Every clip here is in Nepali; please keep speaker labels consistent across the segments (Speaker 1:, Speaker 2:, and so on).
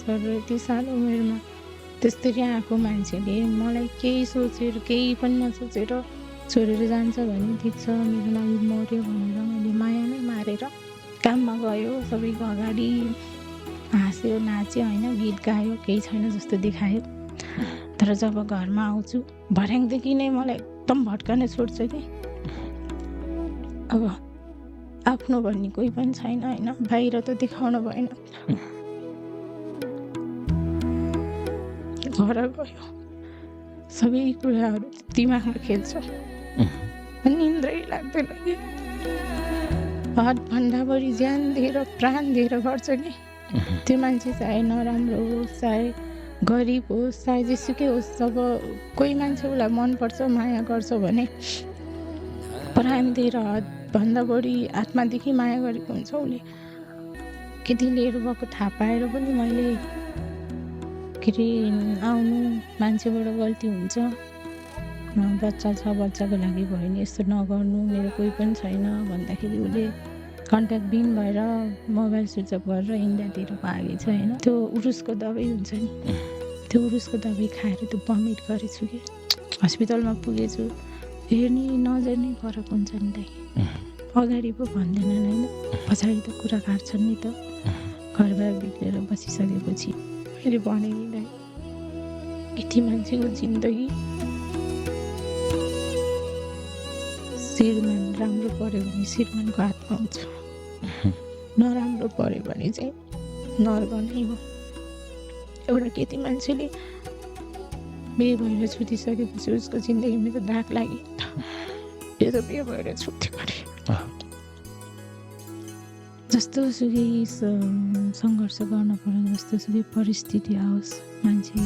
Speaker 1: गरेर यति सानो उमेरमा त्यसरी आएको मान्छेले मलाई केही सोचेर केही पनि नसोचेर छोडेर जान्छ भने ठिक छ, मेरो लागि मर्यो भनेर मैले मायामै मारेर काममा गयो, सबैको अगाडि हाँस्यो, नाच्यो होइन, गीत गायो, केही छैन जस्तो देखायो। तर जब घरमा आउँछु भर्याङदेखि नै मलाई एकदम भट्कन छोड्छ कि अब आफ्नो भन्ने कोही पनि छैन होइन, बाहिर त देखाउनु भएन। घर गयो सबै कुराहरू दिमागमा खेल्छ, निन्द्रै लाग्दैन कि हदभन्दा बढी ज्यान दिएर प्राण दिएर गर्छ कि त्यो मान्छे चाहे नराम्रो होस्, चाहे गरिब होस्, चाहे जेसुकै होस्, जब कोही मान्छे उसलाई मनपर्छ, माया गर्छ भने प्राण दिएर हदभन्दा बढी आत्मादेखि माया गरेको हुन्छ उसले। केटी लिएर गएको थाहा पाएर पनि मैले के अरे आउनु मान्छेबाट गल्ती हुन्छ, बच्चा छ, बच्चाको लागि भयो भने यस्तो नगर्नु, मेरो कोही पनि छैन भन्दाखेरि उसले कन्ट्याक्ट बिन भएर मोबाइल स्विच अफ गरेर इन्डियातिर भागेको छ होइन। त्यो उरुसको दबाई हुन्छ नि, त्यो उरुसको दबाई खाएर त्यो भमिट गरेछु कि हस्पिटलमा पुगेछु। हेर्ने नजर नै फरक हुन्छ नि दाइ, अगाडि पो भन्दैनन् होइन, पछाडि त कुरा काट्छन् नि त। घरबार बिग्रेर बसिसकेपछि मैले भने नि दाइ, यति मान्छेको जिन्दगी श्रीमान राम्रो पऱ्यो भने श्रीमानको हातमा हुन्छ, नराम्रो पऱ्यो भने चाहिँ नर्क नै हो। एउटा केटी मान्छेले बिहे भएर छुटिसकेपछि उसको जिन्दगीमा त दाग लाग्यो, यो त बिहे भएर छुट्यो अरे। जस्तो सुकै सङ्घर्ष गर्न पर्यो, जस्तो सुकै परिस्थिति आओस्, मान्छे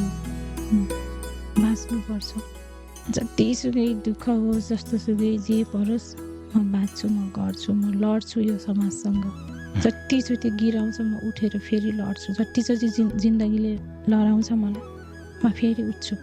Speaker 1: बाँच्नुपर्छ। जतिसुकै दुःख होस्, जस्तो सुकै जे परोस्, म बाँच्छु, म गर्छु, म लड्छु यो समाजसँग। जतिचोटि गिराउँछ म उठेर फेरि लड्छु, जतिचोटि जिन्दगीले लडाउँछ मलाई म फेरि उठ्छु।